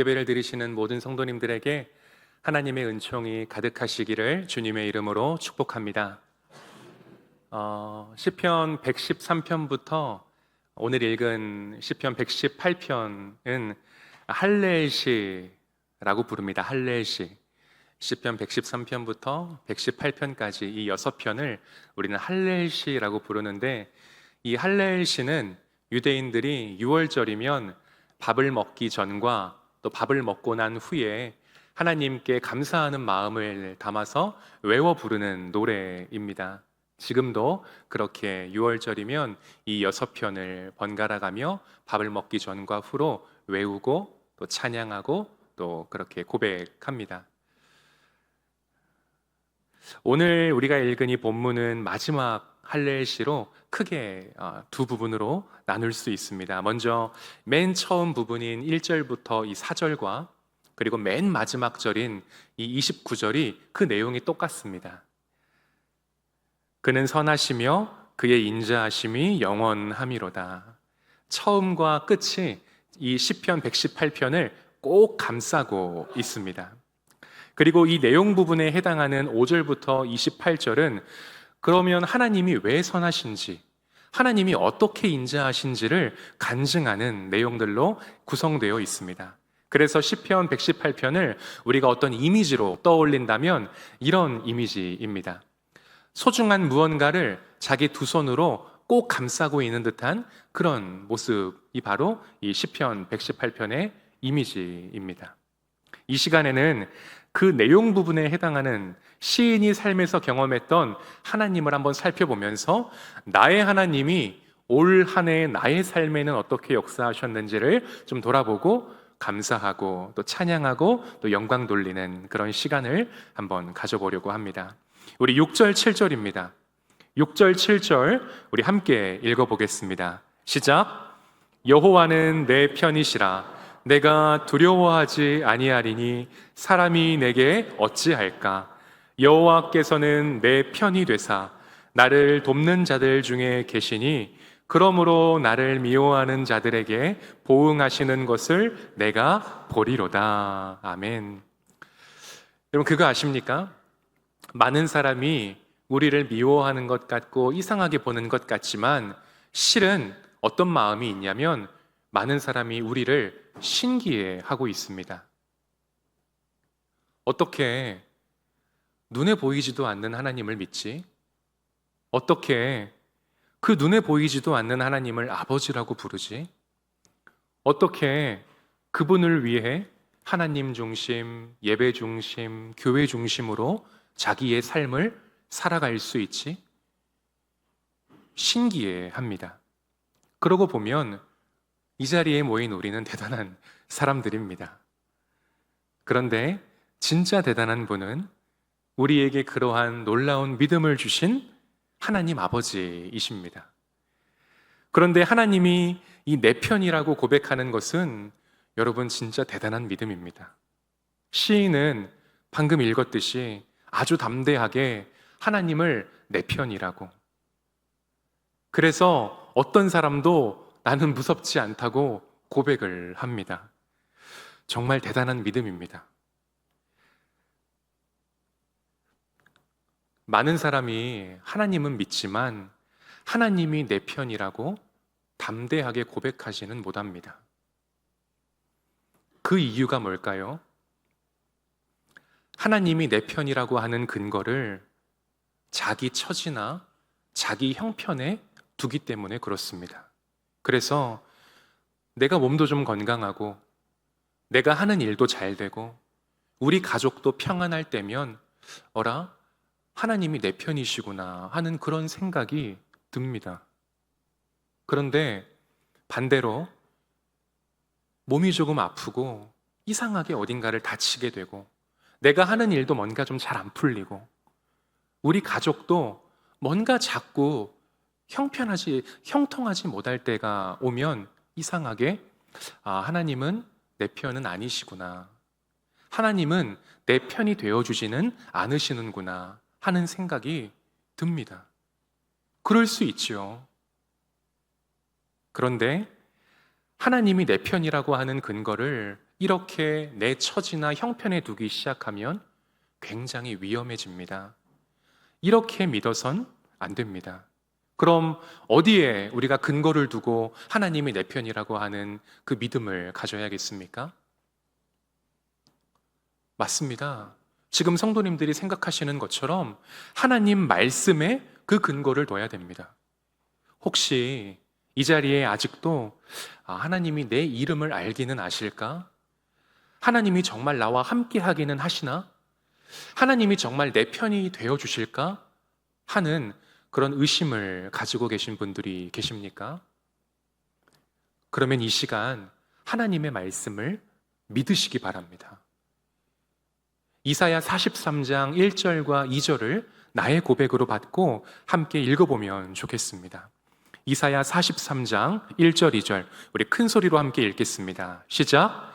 예배를 드리시는 모든 성도님들에게 하나님의 은총이 가득하시기를 주님의 이름으로 축복합니다. 시편 113편부터 오늘 읽은 시편 118편은 할렐시라고 부릅니다. 할렐시. 시편 113편부터 118편까지 이 6편을 우리는 할렐시라고 부르는데, 이 할렐시는 유대인들이 6월절이면 밥을 먹기 전과 또 밥을 먹고 난 후에 하나님께 감사하는 마음을 담아서 외워 부르는 노래입니다. 지금도 그렇게 6월절이면 이 6편을 번갈아 가며 밥을 먹기 전과 후로 외우고 또 찬양하고 또 그렇게 고백합니다. 오늘 우리가 읽은 이 본문은 마지막 할렐시로 크게 두 부분으로 나눌 수 있습니다. 먼저 맨 처음 부분인 1절부터 이 4절과 그리고 맨 마지막 절인 이 29절이 그 내용이 똑같습니다. 그는 선하시며 그의 인자하심이 영원함이로다. 처음과 끝이 이 시편 118편을 꼭 감싸고 있습니다. 그리고 이 내용 부분에 해당하는 5절부터 28절은 그러면 하나님이 왜 선하신지, 하나님이 어떻게 인자하신지를 간증하는 내용들로 구성되어 있습니다. 그래서 시편 118편을 우리가 어떤 이미지로 떠올린다면 이런 이미지입니다. 소중한 무언가를 자기 두 손으로 꼭 감싸고 있는 듯한 그런 모습이 바로 이 시편 118편의 이미지입니다. 이 시간에는 그 내용 부분에 해당하는 시인이 삶에서 경험했던 하나님을 한번 살펴보면서 나의 하나님이 올 한 해의 나의 삶에는 어떻게 역사하셨는지를 좀 돌아보고 감사하고 또 찬양하고 또 영광 돌리는 그런 시간을 한번 가져보려고 합니다. 우리 6절 7절입니다. 6절 7절 우리 함께 읽어보겠습니다. 시작. 여호와는 내 편이시라. 내가 두려워하지 아니하리니 사람이 내게 어찌할까. 여호와께서는 내 편이 되사 나를 돕는 자들 중에 계시니 그러므로 나를 미워하는 자들에게 보응하시는 것을 내가 보리로다. 아멘. 여러분 그거 아십니까? 많은 사람이 우리를 미워하는 것 같고 이상하게 보는 것 같지만 실은 어떤 마음이 있냐면 많은 사람이 우리를 신기해하고 있습니다. 어떻게 눈에 보이지도 않는 하나님을 믿지? 어떻게 그 눈에 보이지도 않는 하나님을 아버지라고 부르지? 어떻게 그분을 위해 하나님 중심, 예배 중심, 교회 중심으로 자기의 삶을 살아갈 수 있지? 신기해합니다. 그러고 보면 이 자리에 모인 우리는 대단한 사람들입니다. 그런데 진짜 대단한 분은 우리에게 그러한 놀라운 믿음을 주신 하나님 아버지이십니다. 그런데 하나님이 이 내 편이라고 고백하는 것은 여러분 진짜 대단한 믿음입니다. 시인은 방금 읽었듯이 아주 담대하게 하나님을 내 편이라고, 그래서 어떤 사람도 나는 무섭지 않다고 고백을 합니다. 정말 대단한 믿음입니다. 많은 사람이 하나님은 믿지만 하나님이 내 편이라고 담대하게 고백하지는 못합니다. 그 이유가 뭘까요? 하나님이 내 편이라고 하는 근거를 자기 처지나 자기 형편에 두기 때문에 그렇습니다. 그래서 내가 몸도 좀 건강하고 내가 하는 일도 잘 되고 우리 가족도 평안할 때면 어라? 하나님이 내 편이시구나 하는 그런 생각이 듭니다. 그런데 반대로 몸이 조금 아프고 이상하게 어딘가를 다치게 되고 내가 하는 일도 뭔가 좀 잘 안 풀리고 우리 가족도 뭔가 자꾸 형통하지 못할 때가 오면 이상하게 하나님은 내 편은 아니시구나, 하나님은 내 편이 되어주지는 않으시는구나 하는 생각이 듭니다. 그럴 수 있죠. 그런데 하나님이 내 편이라고 하는 근거를 이렇게 내 처지나 형편에 두기 시작하면 굉장히 위험해집니다. 이렇게 믿어선 안 됩니다. 그럼 어디에 우리가 근거를 두고 하나님이 내 편이라고 하는 그 믿음을 가져야겠습니까? 맞습니다. 지금 성도님들이 생각하시는 것처럼 하나님 말씀에 그 근거를 둬야 됩니다. 혹시 이 자리에 아직도 하나님이 내 이름을 알기는 아실까? 하나님이 정말 나와 함께 하기는 하시나? 하나님이 정말 내 편이 되어 주실까? 하는 그런 의심을 가지고 계신 분들이 계십니까? 그러면 이 시간 하나님의 말씀을 믿으시기 바랍니다. 이사야 43장 1절과 2절을 나의 고백으로 받고 함께 읽어보면 좋겠습니다. 이사야 43장 1절 2절 우리 큰 소리로 함께 읽겠습니다. 시작.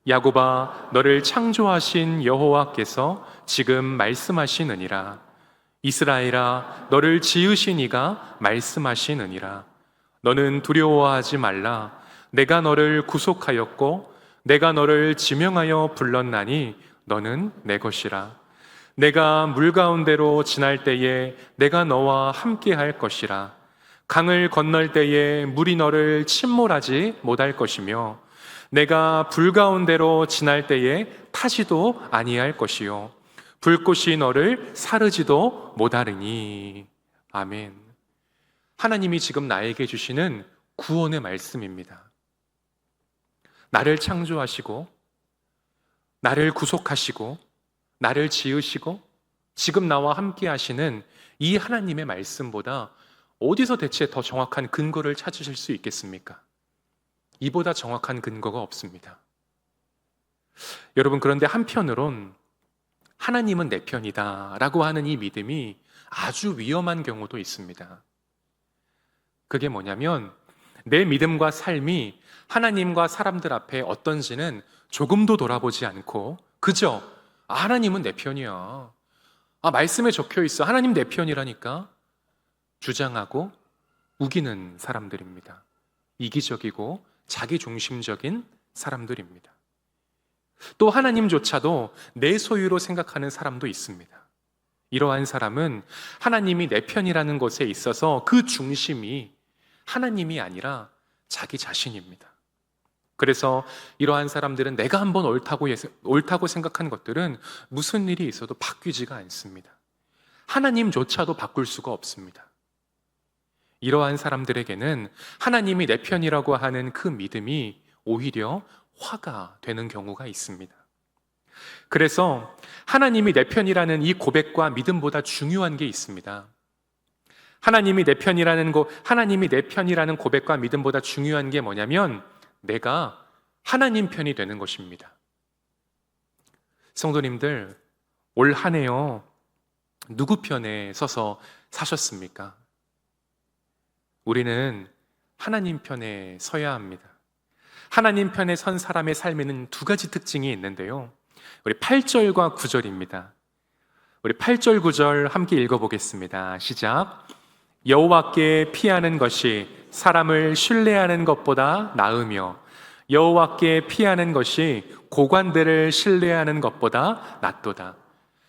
야곱아 너를 창조하신 여호와께서 지금 말씀하시느니라. 이스라엘아 너를 지으신 이가 말씀하시느니라. 너는 두려워하지 말라. 내가 너를 구속하였고 내가 너를 지명하여 불렀나니 너는 내 것이라. 내가 물 가운데로 지날 때에 내가 너와 함께 할 것이라. 강을 건널 때에 물이 너를 침몰하지 못할 것이며 내가 불 가운데로 지날 때에 타지도 아니할 것이요 불꽃이 너를 사르지도 못하리니. 아멘. 하나님이 지금 나에게 주시는 구원의 말씀입니다. 나를 창조하시고 나를 구속하시고 나를 지으시고 지금 나와 함께 하시는 이 하나님의 말씀보다 어디서 대체 더 정확한 근거를 찾으실 수 있겠습니까? 이보다 정확한 근거가 없습니다. 여러분, 그런데 한편으론 하나님은 내 편이다 라고 하는 이 믿음이 아주 위험한 경우도 있습니다. 그게 뭐냐면 내 믿음과 삶이 하나님과 사람들 앞에 어떤지는 조금도 돌아보지 않고 그저 하나님은 내 편이야. 말씀에 적혀 있어. 하나님 내 편이라니까. 주장하고 우기는 사람들입니다. 이기적이고 자기중심적인 사람들입니다. 또 하나님조차도 내 소유로 생각하는 사람도 있습니다. 이러한 사람은 하나님이 내 편이라는 것에 있어서 그 중심이 하나님이 아니라 자기 자신입니다. 그래서 이러한 사람들은 내가 한번 옳다고 생각한 것들은 무슨 일이 있어도 바뀌지가 않습니다. 하나님조차도 바꿀 수가 없습니다. 이러한 사람들에게는 하나님이 내 편이라고 하는 그 믿음이 오히려 화가 되는 경우가 있습니다. 그래서 하나님이 내 편이라는 이 고백과 믿음보다 중요한 게 있습니다. 하나님이 내 편이라는 고백과 믿음보다 중요한 게 뭐냐면 내가 하나님 편이 되는 것입니다. 성도님들, 올 한 해요 누구 편에 서서 사셨습니까? 우리는 하나님 편에 서야 합니다. 하나님 편에 선 사람의 삶에는 두 가지 특징이 있는데요. 우리 8절과 9절입니다. 우리 8절 9절 함께 읽어보겠습니다. 시작. 여호와께 피하는 것이 사람을 신뢰하는 것보다 나으며 여호와께 피하는 것이 고관들을 신뢰하는 것보다 낫도다.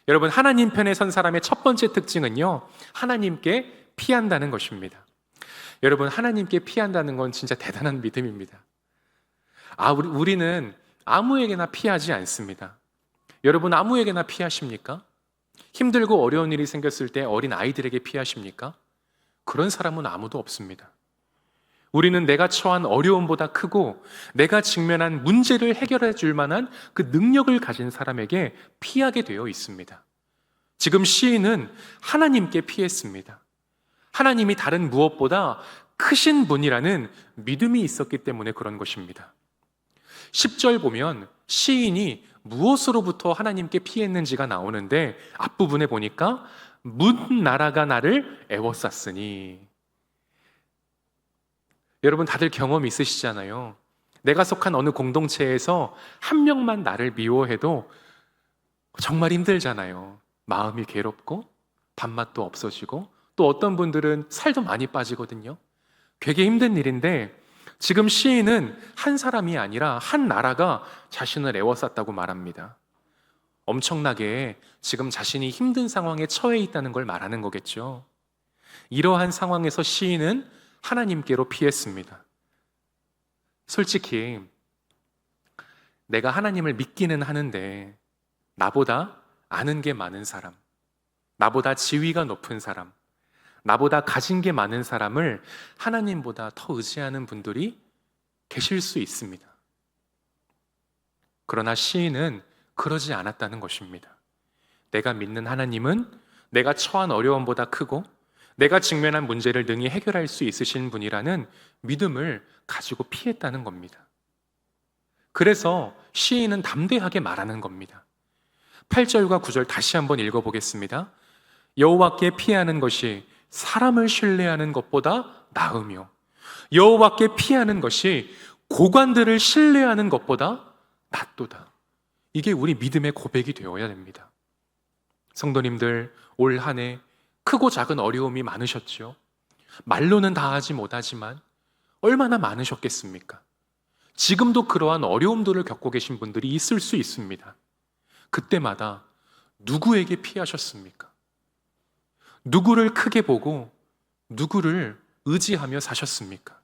여러분, 하나님 편에 선 사람의 첫 번째 특징은요, 하나님께 피한다는 것입니다. 여러분, 하나님께 피한다는 건 진짜 대단한 믿음입니다. 우리는 아무에게나 피하지 않습니다. 여러분, 아무에게나 피하십니까? 힘들고 어려운 일이 생겼을 때 어린 아이들에게 피하십니까? 그런 사람은 아무도 없습니다. 우리는 내가 처한 어려움보다 크고 내가 직면한 문제를 해결해 줄 만한 그 능력을 가진 사람에게 피하게 되어 있습니다. 지금 시인은 하나님께 피했습니다. 하나님이 다른 무엇보다 크신 분이라는 믿음이 있었기 때문에 그런 것입니다. 10절 보면 시인이 무엇으로부터 하나님께 피했는지가 나오는데 앞부분에 보니까 문 나라가 나를 애워쌌으니. 여러분, 다들 경험 있으시잖아요. 내가 속한 어느 공동체에서 한 명만 나를 미워해도 정말 힘들잖아요. 마음이 괴롭고 밥맛도 없어지고 또 어떤 분들은 살도 많이 빠지거든요. 되게 힘든 일인데 지금 시인은 한 사람이 아니라 한 나라가 자신을 에워쌌다고 말합니다. 엄청나게 지금 자신이 힘든 상황에 처해 있다는 걸 말하는 거겠죠. 이러한 상황에서 시인은 하나님께로 피했습니다. 솔직히 내가 하나님을 믿기는 하는데 나보다 아는 게 많은 사람, 나보다 지위가 높은 사람, 나보다 가진 게 많은 사람을 하나님보다 더 의지하는 분들이 계실 수 있습니다. 그러나 시인은 그러지 않았다는 것입니다. 내가 믿는 하나님은 내가 처한 어려움보다 크고 내가 직면한 문제를 능히 해결할 수 있으신 분이라는 믿음을 가지고 피했다는 겁니다. 그래서 시인은 담대하게 말하는 겁니다. 8절과 9절 다시 한번 읽어보겠습니다. 여호와께 피하는 것이 사람을 신뢰하는 것보다 나으며 여호와께 피하는 것이 고관들을 신뢰하는 것보다 낫도다. 이게 우리 믿음의 고백이 되어야 됩니다. 성도님들, 올 한 해 크고 작은 어려움이 많으셨죠? 말로는 다 하지 못하지만 얼마나 많으셨겠습니까? 지금도 그러한 어려움들을 겪고 계신 분들이 있을 수 있습니다. 그때마다 누구에게 피하셨습니까? 누구를 크게 보고 누구를 의지하며 사셨습니까?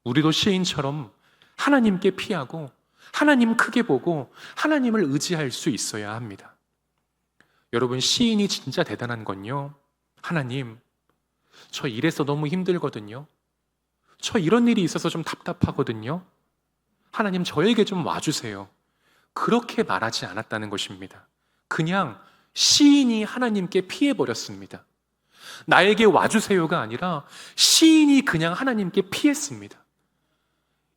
우리도 시인처럼 하나님께 피하고 하나님 크게 보고 하나님을 의지할 수 있어야 합니다. 여러분, 시인이 진짜 대단한 건요, 하나님, 저 이래서 너무 힘들거든요. 저 이런 일이 있어서 좀 답답하거든요. 하나님, 저에게 좀 와주세요. 그렇게 말하지 않았다는 것입니다. 그냥 시인이 하나님께 피해버렸습니다. 나에게 와주세요가 아니라 시인이 그냥 하나님께 피했습니다.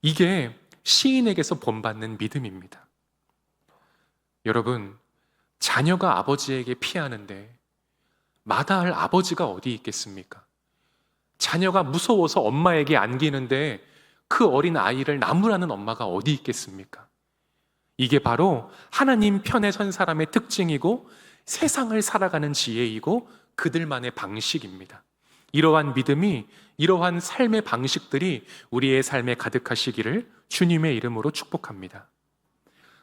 이게 시인에게서 본받는 믿음입니다. 여러분, 자녀가 아버지에게 피하는데 마다할 아버지가 어디 있겠습니까? 자녀가 무서워서 엄마에게 안기는데 그 어린 아이를 나무라는 엄마가 어디 있겠습니까? 이게 바로 하나님 편에 선 사람의 특징이고 세상을 살아가는 지혜이고 그들만의 방식입니다. 이러한 믿음이, 이러한 삶의 방식들이 우리의 삶에 가득하시기를 주님의 이름으로 축복합니다.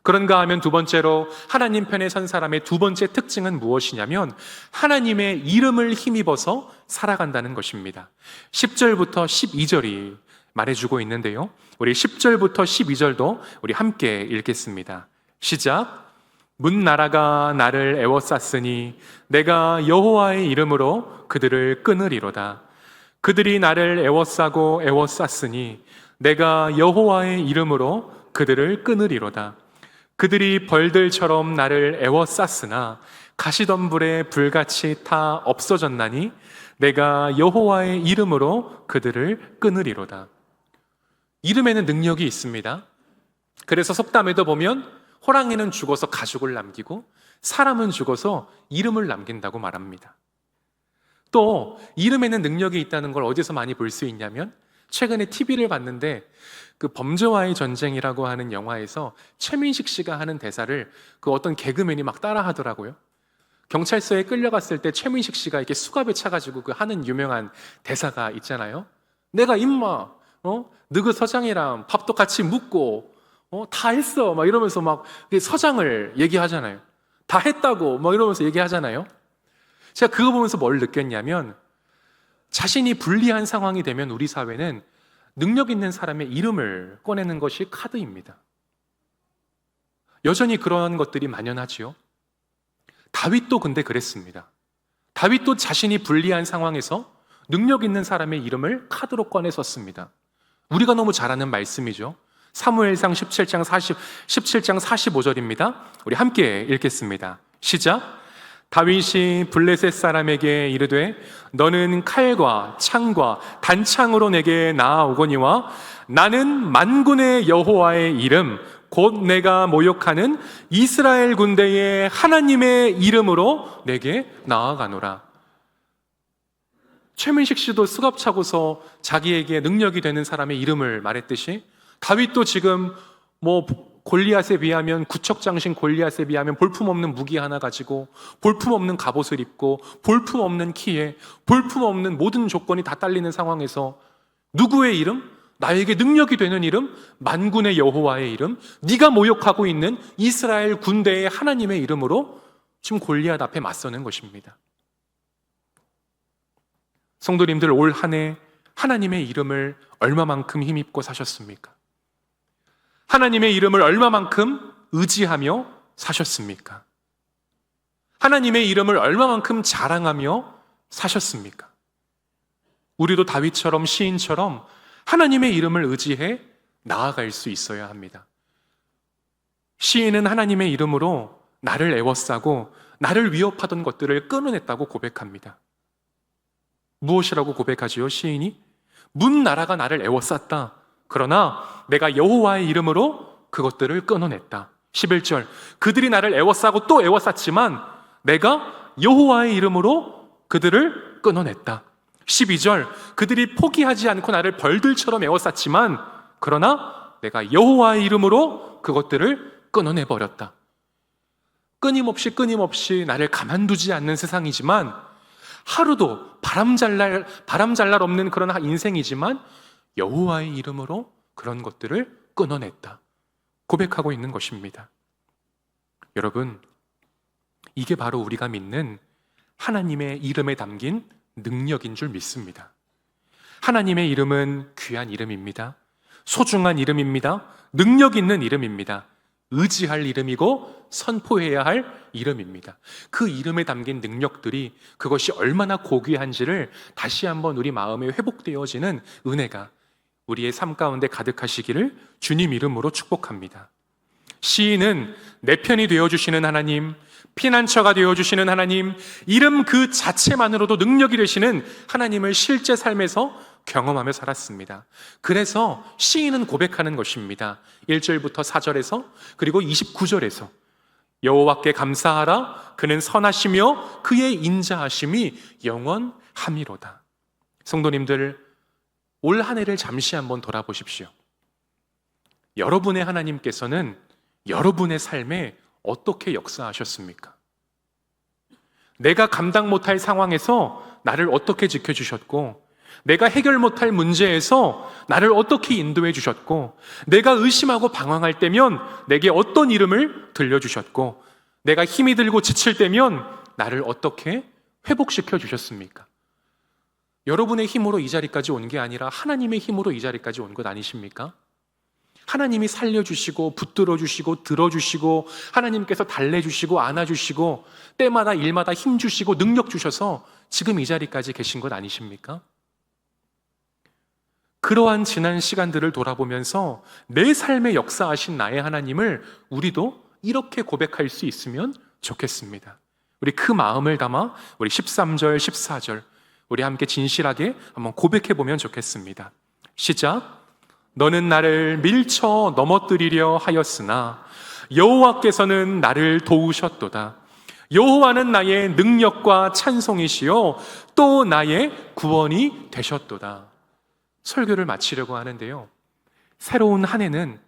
그런가 하면 두 번째로 하나님 편에 선 사람의 두 번째 특징은 무엇이냐면 하나님의 이름을 힘입어서 살아간다는 것입니다. 10절부터 12절이 말해주고 있는데요, 우리 10절부터 12절도 우리 함께 읽겠습니다. 시작. 문 나라가 나를 애워쌌으니 내가 여호와의 이름으로 그들을 끊으리로다. 그들이 나를 애워싸고 애워쌌으니 내가 여호와의 이름으로 그들을 끊으리로다. 그들이 벌들처럼 나를 애워쌌으나 가시덤불에 불같이 타 없어졌나니 내가 여호와의 이름으로 그들을 끊으리로다. 이름에는 능력이 있습니다. 그래서 속담에도 보면 호랑이는 죽어서 가죽을 남기고 사람은 죽어서 이름을 남긴다고 말합니다. 또 이름에는 능력이 있다는 걸 어디서 많이 볼 수 있냐면 최근에 TV를 봤는데 그 범죄와의 전쟁이라고 하는 영화에서 최민식 씨가 하는 대사를 그 어떤 개그맨이 막 따라 하더라고요. 경찰서에 끌려갔을 때 최민식 씨가 이렇게 수갑에 차가지고 그 하는 유명한 대사가 있잖아요. 내가 임마 너그 서장이랑 밥도 같이 묵고 다 했어 막 이러면서 막 서장을 얘기하잖아요. 다 했다고 막 이러면서 얘기하잖아요. 제가 그거 보면서 뭘 느꼈냐면 자신이 불리한 상황이 되면 우리 사회는 능력 있는 사람의 이름을 꺼내는 것이 카드입니다. 여전히 그러한 것들이 만연하지요. 다윗도 근데 그랬습니다. 다윗도 자신이 불리한 상황에서 능력 있는 사람의 이름을 카드로 꺼내 썼습니다. 우리가 너무 잘 아는 말씀이죠. 사무엘상 17장 45절입니다. 우리 함께 읽겠습니다. 시작. 다윗이 블레셋 사람에게 이르되 너는 칼과 창과 단창으로 내게 나아오거니와 나는 만군의 여호와의 이름 곧 내가 모욕하는 이스라엘 군대의 하나님의 이름으로 내게 나아가노라. 최민식 씨도 수갑 차고서 자기에게 능력이 되는 사람의 이름을 말했듯이 다윗도 지금 골리앗에 비하면 구척장신 골리앗에 비하면 볼품없는 무기 하나 가지고 볼품없는 갑옷을 입고 볼품없는 키에 볼품없는 모든 조건이 다 딸리는 상황에서 누구의 이름? 나에게 능력이 되는 이름, 만군의 여호와의 이름, 네가 모욕하고 있는 이스라엘 군대의 하나님의 이름으로 지금 골리앗 앞에 맞서는 것입니다. 성도님들, 올 한 해 하나님의 이름을 얼마만큼 힘입고 사셨습니까? 하나님의 이름을 얼마만큼 의지하며 사셨습니까? 하나님의 이름을 얼마만큼 자랑하며 사셨습니까? 우리도 다윗처럼, 시인처럼 하나님의 이름을 의지해 나아갈 수 있어야 합니다. 시인은 하나님의 이름으로 나를 애워싸고 나를 위협하던 것들을 끊어냈다고 고백합니다. 무엇이라고 고백하지요? 시인이 문 나라가 나를 애워쌌다. 그러나 내가 여호와의 이름으로 그것들을 끊어냈다. 11절, 그들이 나를 애워싸고 또 애워쌌지만 내가 여호와의 이름으로 그들을 끊어냈다. 12절, 그들이 포기하지 않고 나를 벌들처럼 애워쌌지만 그러나 내가 여호와의 이름으로 그것들을 끊어내버렸다. 끊임없이 나를 가만두지 않는 세상이지만, 하루도 바람잘 날 없는 그런 인생이지만 여호와의 이름으로 그런 것들을 끊어냈다 고백하고 있는 것입니다. 여러분, 이게 바로 우리가 믿는 하나님의 이름에 담긴 능력인 줄 믿습니다. 하나님의 이름은 귀한 이름입니다. 소중한 이름입니다. 능력 있는 이름입니다. 의지할 이름이고 선포해야 할 이름입니다. 그 이름에 담긴 능력들이, 그것이 얼마나 고귀한지를 다시 한번 우리 마음에 회복되어지는 은혜가 우리의 삶 가운데 가득하시기를 주님 이름으로 축복합니다. 시인은 내 편이 되어주시는 하나님, 피난처가 되어주시는 하나님, 이름 그 자체만으로도 능력이 되시는 하나님을 실제 삶에서 경험하며 살았습니다. 그래서 시인은 고백하는 것입니다. 1절부터 4절에서 그리고 29절에서 여호와께 감사하라, 그는 선하시며 그의 인자하심이 영원함이로다. 성도님들, 올 한 해를 잠시 한번 돌아보십시오. 여러분의 하나님께서는 여러분의 삶에 어떻게 역사하셨습니까? 내가 감당 못할 상황에서 나를 어떻게 지켜주셨고, 내가 해결 못할 문제에서 나를 어떻게 인도해 주셨고, 내가 의심하고 방황할 때면 내게 어떤 이름을 들려주셨고, 내가 힘이 들고 지칠 때면 나를 어떻게 회복시켜 주셨습니까? 여러분의 힘으로 이 자리까지 온 게 아니라 하나님의 힘으로 이 자리까지 온 것 아니십니까? 하나님이 살려주시고 붙들어주시고 들어주시고, 하나님께서 달래주시고 안아주시고, 때마다 일마다 힘주시고 능력 주셔서 지금 이 자리까지 계신 것 아니십니까? 그러한 지난 시간들을 돌아보면서 내 삶에 역사하신 나의 하나님을 우리도 이렇게 고백할 수 있으면 좋겠습니다. 우리 그 마음을 담아 우리 13절, 14절 우리 함께 진실하게 한번 고백해 보면 좋겠습니다. 시작. 너는 나를 밀쳐 넘어뜨리려 하였으나 여호와께서는 나를 도우셨도다. 여호와는 나의 능력과 찬송이시요 또 나의 구원이 되셨도다. 설교를 마치려고 하는데요, 새로운 한 해는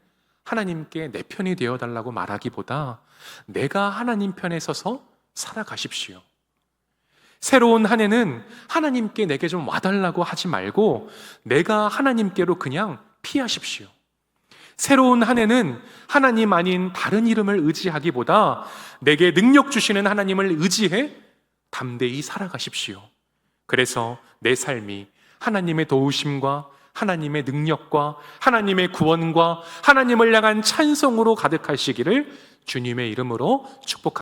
하나님께 내 편이 되어달라고 말하기보다 내가 하나님 편에 서서 살아가십시오. 새로운 한 해는 하나님께 내게 좀 와달라고 하지 말고 내가 하나님께로 그냥 피하십시오. 새로운 한 해는 하나님 아닌 다른 이름을 의지하기보다 내게 능력 주시는 하나님을 의지해 담대히 살아가십시오. 그래서 내 삶이 하나님의 도우심과 하나님의 능력과 하나님의 구원과 하나님을 향한 찬송으로 가득하시기를 주님의 이름으로 축복합니다.